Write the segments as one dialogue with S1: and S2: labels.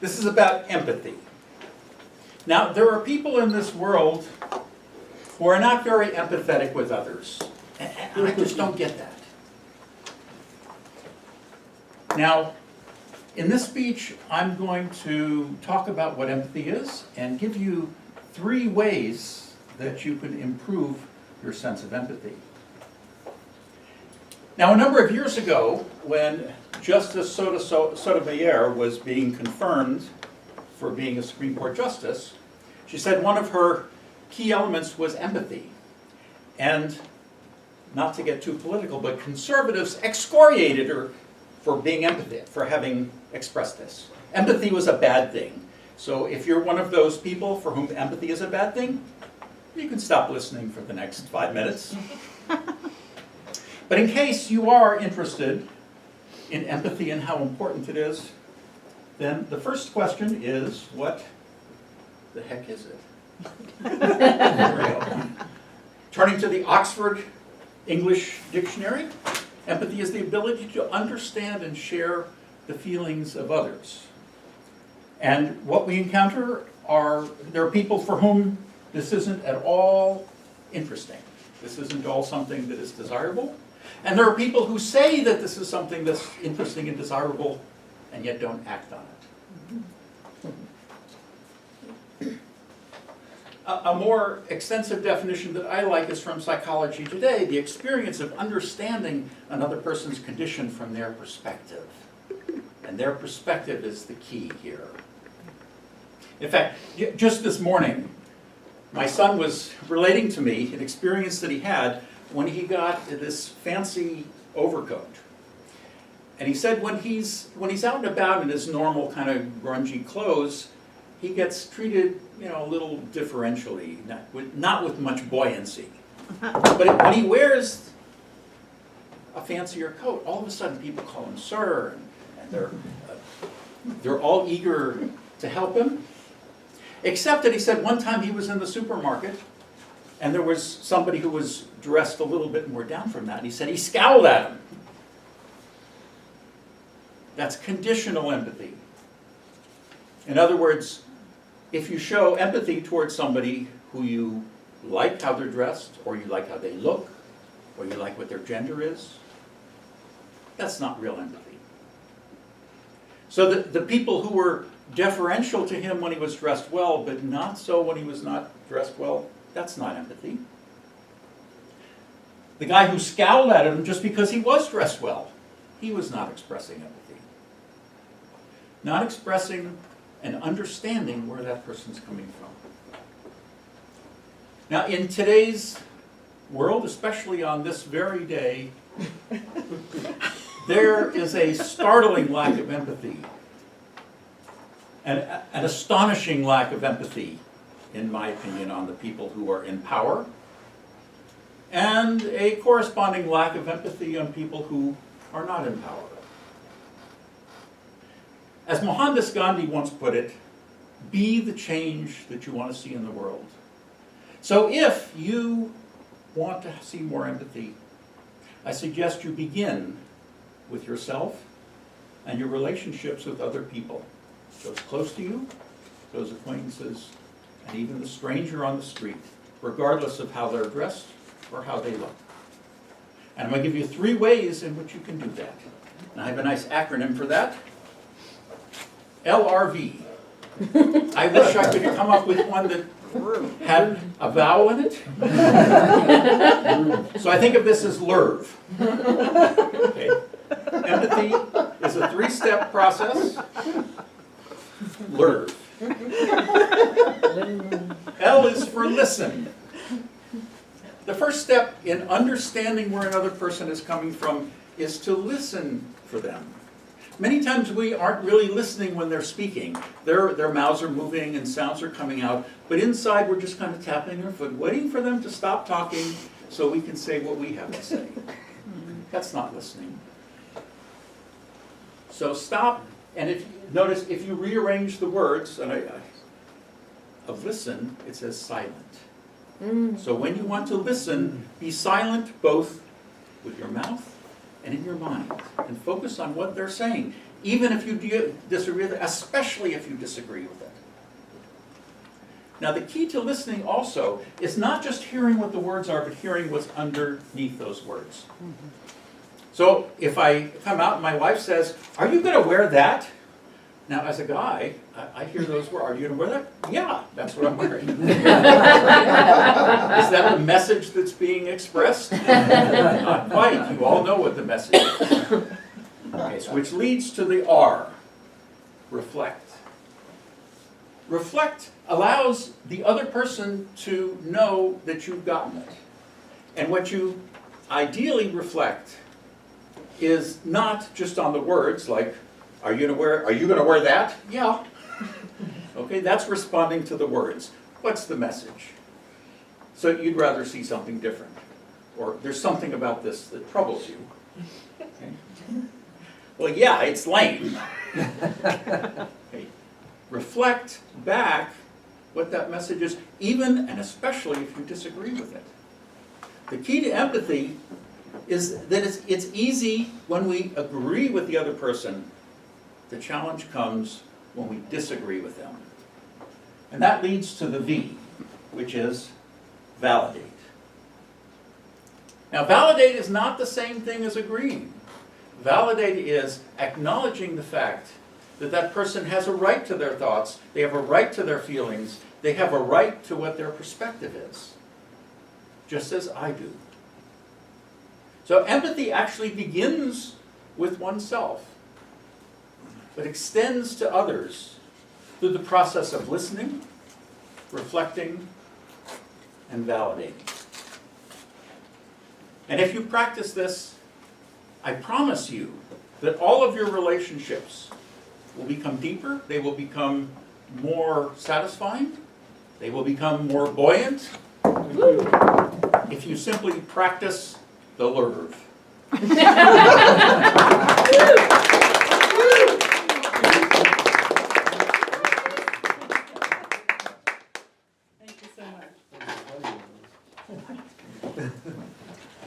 S1: This is about empathy. Now, there are people in this world who are not very empathetic with others. And I just don't get that. Now, in this speech, I'm going to talk about what empathy is and give you 3 ways that you can improve your sense of empathy. Now, a number of years ago, when Justice Sotomayor was being confirmed for being a Supreme Court justice, she said one of her key elements was empathy. And not to get too political, but conservatives excoriated her for being empathetic, for having expressed this. Empathy was a bad thing. So if you're one of those people for whom empathy is a bad thing, you can stop listening for the next 5 minutes. But in case you are interested in empathy and how important it is, then the first question is, what the heck is it? There we go. Turning to the Oxford English Dictionary, empathy is the ability to understand and share the feelings of others. And what we encounter there are people for whom this isn't at all interesting. This isn't at all something that is desirable. And there are people who say that this is something that's interesting and desirable and yet don't act on it. A more extensive definition that I like is from Psychology Today, the experience of understanding another person's condition from their perspective. And their perspective is the key here. In fact, just this morning, my son was relating to me an experience that he had when he got this fancy overcoat. And he said when he's out and about in his normal kind of grungy clothes, he gets treated, a little differentially, not with much buoyancy. But when he wears a fancier coat, all of a sudden people call him sir, and they're all eager to help him. Except that he said one time he was in the supermarket, and there was somebody who was dressed a little bit more down from that, and he said he scowled at him. That's conditional empathy. In other words, if you show empathy towards somebody who you like how they're dressed, or you like how they look, or you like what their gender is, that's not real empathy. So the people who were deferential to him when he was dressed well, but not so when he was not dressed well, that's not empathy. The guy who scowled at him just because he was dressed well, he was not expressing empathy. Not expressing and understanding where that person's coming from. Now, in today's world, especially on this very day, there is a startling lack of empathy, and an astonishing lack of empathy, in my opinion, on the people who are in power, and a corresponding lack of empathy on people who are not in power. As Mohandas Gandhi once put it, be the change that you want to see in the world. So if you want to see more empathy, I suggest you begin with yourself and your relationships with other people, those close to you, those acquaintances, and even the stranger on the street, regardless of how they're dressed or how they look. And I'm going to give you 3 ways in which you can do that. And I have a nice acronym for that. LRV. I wish I could come up with one that had a vowel in it. So I think of this as LERV. Okay. Empathy is a 3-step process. LERV. L is for listen. The first step in understanding where another person is coming from is to listen for them. Many times we aren't really listening when they're speaking. Their mouths are moving and sounds are coming out, but inside we're just kind of tapping our foot, waiting for them to stop talking so we can say what we have to say. That's not listening. So stop, and notice if you rearrange the words of listen, it says silent. So when you want to listen, be silent both with your mouth and in your mind, and focus on what they're saying. even if you disagree with it, especially if you disagree with it. Now, the key to listening also is not just hearing what the words are, but hearing what's underneath those words. So if I come out and my wife says, "Are you going to wear that?" Now, as a guy, I hear those words. "Are you going to wear that?" "Yeah, that's what I'm wearing." Is that the message that's being expressed? Not quite. You all know what the message is. Okay, so which leads to the R, reflect. Reflect allows the other person to know that you've gotten it. And what you ideally reflect is not just on the words, like, are you going to wear that? Yeah. Okay, that's responding to the words. What's the message? So you'd rather see something different. Or there's something about this that troubles you. Okay. Well, yeah, it's lame. Okay. Reflect back what that message is, even and especially if you disagree with it. The key to empathy is that it's easy when we agree with the other person. The challenge comes when we disagree with them. And that leads to the V, which is validate. Now, validate is not the same thing as agreeing. Validate is acknowledging the fact that that person has a right to their thoughts, they have a right to their feelings, they have a right to what their perspective is, just as I do. So empathy actually begins with oneself, but extends to others through the process of listening, reflecting, and validating. And if you practice this, I promise you that all of your relationships will become deeper, they will become more satisfying, they will become more buoyant, if you simply practice the LERV.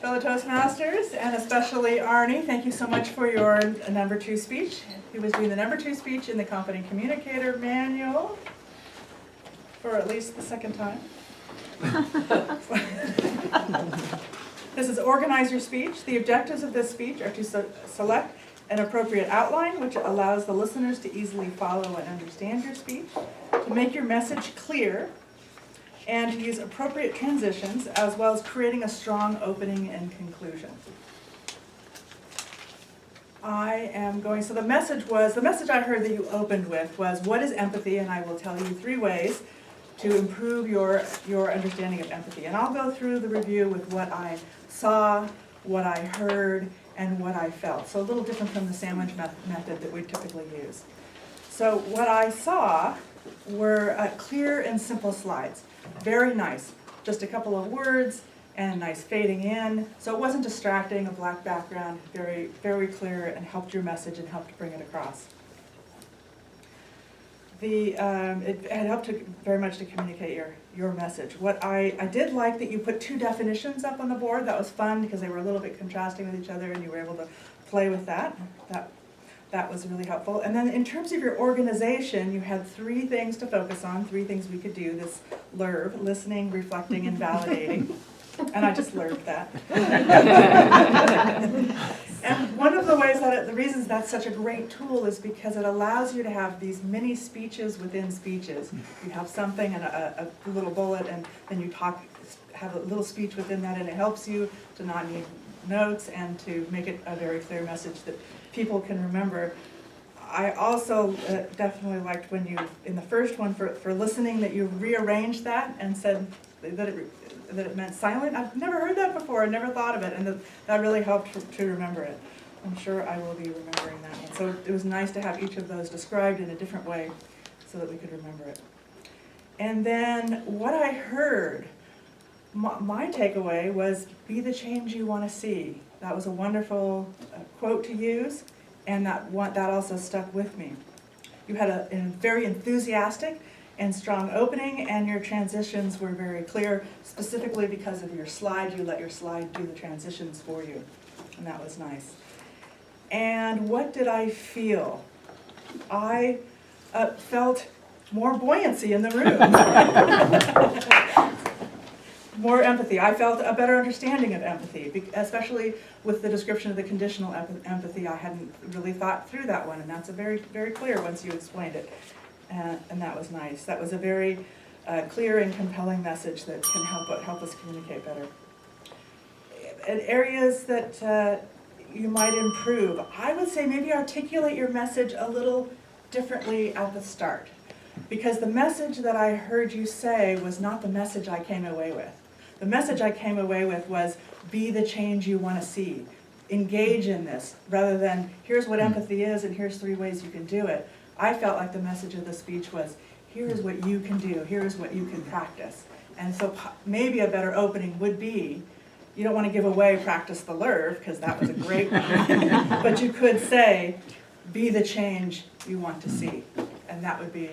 S2: Fellow Toastmasters, and especially Arnie, thank you so much for your number 2 speech. He was doing the number 2 speech in the Confident Communicator Manual for at least the second time. This is organize your speech. The objectives of this speech are to select an appropriate outline, which allows the listeners to easily follow and understand your speech, to make your message clear, and to use appropriate transitions, as well as creating a strong opening and conclusion. So the message I heard that you opened with was, what is empathy? And I will tell you 3 ways to improve your understanding of empathy. And I'll go through the review with what I saw, what I heard, and what I felt. So a little different from the sandwich method that we typically use. So what I saw were clear and simple slides. Very nice. Just a couple of words and nice fading in. So it wasn't distracting, a black background, very, very clear, and helped your message and helped bring it across. It had helped very much to communicate your message. What I did like that you put 2 definitions up on the board. That was fun because they were a little bit contrasting with each other, and you were able to play with that. That was really helpful. And then in terms of your organization, you had 3 things to focus on, 3 things we could do. This LERV, listening, reflecting, and validating. And I just learned that. And one of the ways the reasons that's such a great tool is because it allows you to have these mini speeches within speeches. You have something and a little bullet, and then you have a little speech within that, and it helps you to not need notes and to make it a very clear message that people can remember. I also definitely liked when you, in the first one for listening, that you rearranged that and said that it meant silent. I've never heard that before, I never thought of it, and that really helped to remember it. I'm sure I will be remembering that one. So it was nice to have each of those described in a different way so that we could remember it. And then what I heard, my takeaway was, be the change you want to see. That was a wonderful quote to use, and that also stuck with me. You had a very enthusiastic and strong opening, and your transitions were very clear, specifically because of your slide. You let your slide do the transitions for you, and that was nice. And what did I feel? I felt more buoyancy in the room. More empathy. I felt a better understanding of empathy, especially with the description of the conditional empathy. I hadn't really thought through that one, and that's a very, very clear once you explained it. And that was nice. That was a very clear and compelling message that can help us communicate better. In areas that you might improve, I would say maybe articulate your message a little differently at the start. Because the message that I heard you say was not the message I came away with. The message I came away with was, be the change you want to see. Engage in this, rather than, here's what empathy is and here's 3 ways you can do it. I felt like the message of the speech was, here's what you can do, here's what you can practice. And so maybe a better opening would be, you don't want to give away practice the LERV, because that was a great one, but you could say, be the change you want to see. And that would be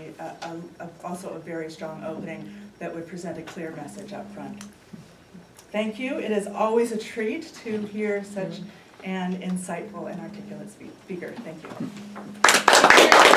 S2: also a very strong opening that would present a clear message up front. Thank you. It is always a treat to hear such an insightful and articulate speaker. Thank you.